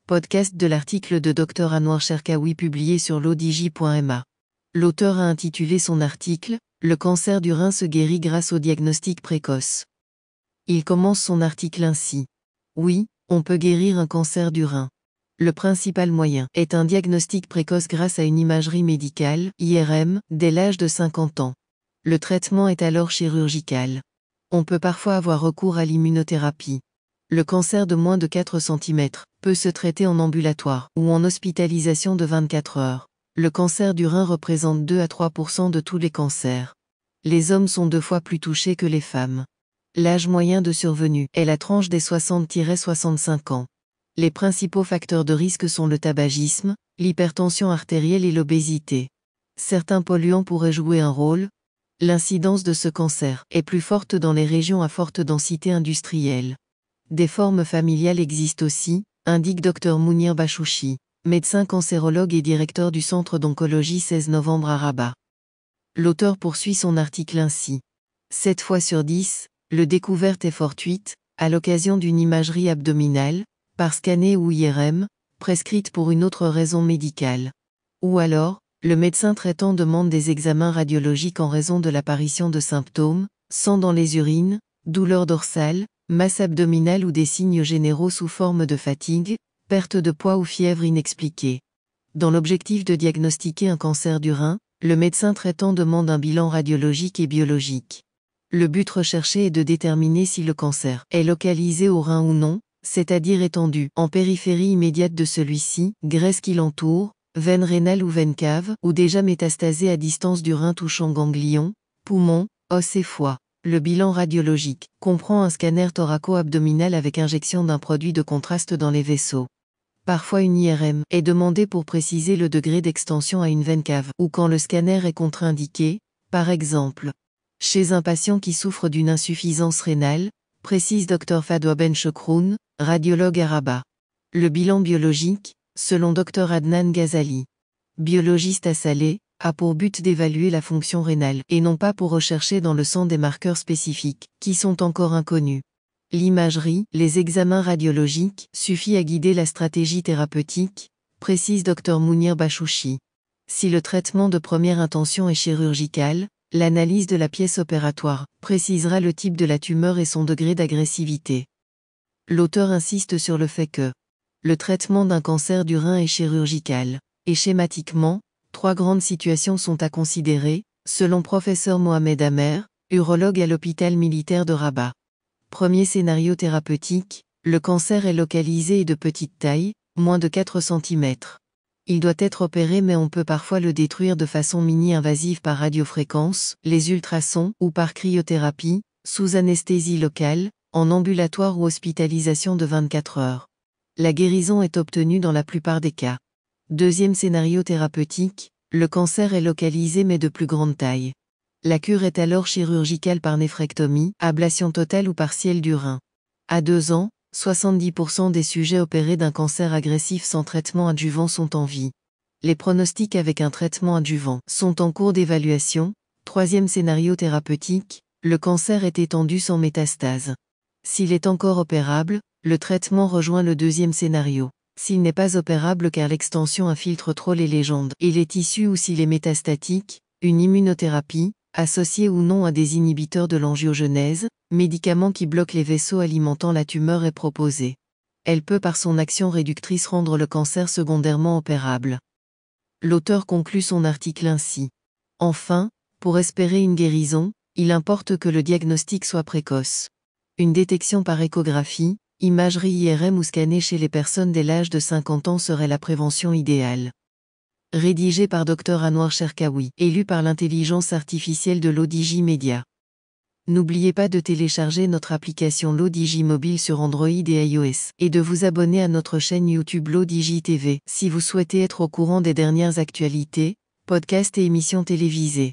Podcast de l'article de Dr Anouar Cherkaoui publié sur l'odj.ma. L'auteur a intitulé son article « Le cancer du rein se guérit grâce au diagnostic précoce ». Il commence son article ainsi. Oui, on peut guérir un cancer du rein. Le principal moyen est un diagnostic précoce grâce à une imagerie médicale, IRM, dès l'âge de 50 ans. Le traitement est alors chirurgical. On peut parfois avoir recours à l'immunothérapie. Le cancer de moins de 4 cm peut se traiter en ambulatoire ou en hospitalisation de 24 heures. Le cancer du rein représente 2 à 3% de tous les cancers. Les hommes sont 2 fois plus touchés que les femmes. L'âge moyen de survenue est la tranche des 60-65 ans. Les principaux facteurs de risque sont le tabagisme, l'hypertension artérielle et l'obésité. Certains polluants pourraient jouer un rôle. L'incidence de ce cancer est plus forte dans les régions à forte densité industrielle. Des formes familiales existent aussi, indique Dr Mounir Bachouchi, médecin cancérologue et directeur du centre d'oncologie 16 novembre à Rabat. L'auteur poursuit son article ainsi. 7 fois sur 10, le découverte est fortuite, à l'occasion d'une imagerie abdominale, par scanner ou IRM, prescrite pour une autre raison médicale. Ou alors, le médecin traitant demande des examens radiologiques en raison de l'apparition de symptômes, sang dans les urines, douleurs dorsales, masse abdominale ou des signes généraux sous forme de fatigue, perte de poids ou fièvre inexpliquée. Dans l'objectif de diagnostiquer un cancer du rein, le médecin traitant demande un bilan radiologique et biologique. Le but recherché est de déterminer si le cancer est localisé au rein ou non, c'est-à-dire étendu en périphérie immédiate de celui-ci, graisse qui l'entoure, veine rénale ou veine cave, ou déjà métastasé à distance du rein touchant ganglions, poumons, os et foie. Le bilan radiologique comprend un scanner thoraco-abdominal avec injection d'un produit de contraste dans les vaisseaux. Parfois une IRM est demandée pour préciser le degré d'extension à une veine cave ou quand le scanner est contre-indiqué, par exemple. Chez un patient qui souffre d'une insuffisance rénale, précise Dr Fadwa Ben Chokroun, radiologue à Rabat. Le bilan biologique, selon Dr Adnan Ghazali, biologiste à Salé, a pour but d'évaluer la fonction rénale et non pas pour rechercher dans le sang des marqueurs spécifiques, qui sont encore inconnus. L'imagerie, les examens radiologiques, suffit à guider la stratégie thérapeutique, précise Dr Mounir Bachouchi. Si le traitement de première intention est chirurgical, l'analyse de la pièce opératoire précisera le type de la tumeur et son degré d'agressivité. L'auteur insiste sur le fait que le traitement d'un cancer du rein est chirurgical, et schématiquement, 3 grandes situations sont à considérer, selon professeur Mohamed Amer, urologue à l'hôpital militaire de Rabat. Premier scénario thérapeutique, le cancer est localisé et de petite taille, moins de 4 cm. Il doit être opéré mais on peut parfois le détruire de façon mini-invasive par radiofréquence, les ultrasons ou par cryothérapie, sous anesthésie locale, en ambulatoire ou hospitalisation de 24 heures. La guérison est obtenue dans la plupart des cas. Deuxième scénario thérapeutique, le cancer est localisé mais de plus grande taille. La cure est alors chirurgicale par néphrectomie, ablation totale ou partielle du rein. À 2 ans, 70% des sujets opérés d'un cancer agressif sans traitement adjuvant sont en vie. Les pronostics avec un traitement adjuvant sont en cours d'évaluation. Troisième scénario thérapeutique, le cancer est étendu sans métastase. S'il est encore opérable, le traitement rejoint le deuxième scénario. S'il n'est pas opérable car l'extension infiltre trop les légendes et les tissus ou s'il est métastatique, une immunothérapie, associée ou non à des inhibiteurs de l'angiogenèse, médicament qui bloque les vaisseaux alimentant la tumeur est proposée. Elle peut par son action réductrice rendre le cancer secondairement opérable. L'auteur conclut son article ainsi. Enfin, pour espérer une guérison, il importe que le diagnostic soit précoce. Une détection par échographie, imagerie IRM ou scanner chez les personnes dès l'âge de 50 ans serait la prévention idéale. Rédigé par Dr Anouar Cherkaoui et lu par l'intelligence artificielle de l'ODJ Media. N'oubliez pas de télécharger notre application l'ODJ mobile sur Android et iOS et de vous abonner à notre chaîne YouTube l'ODJ TV si vous souhaitez être au courant des dernières actualités, podcasts et émissions télévisées.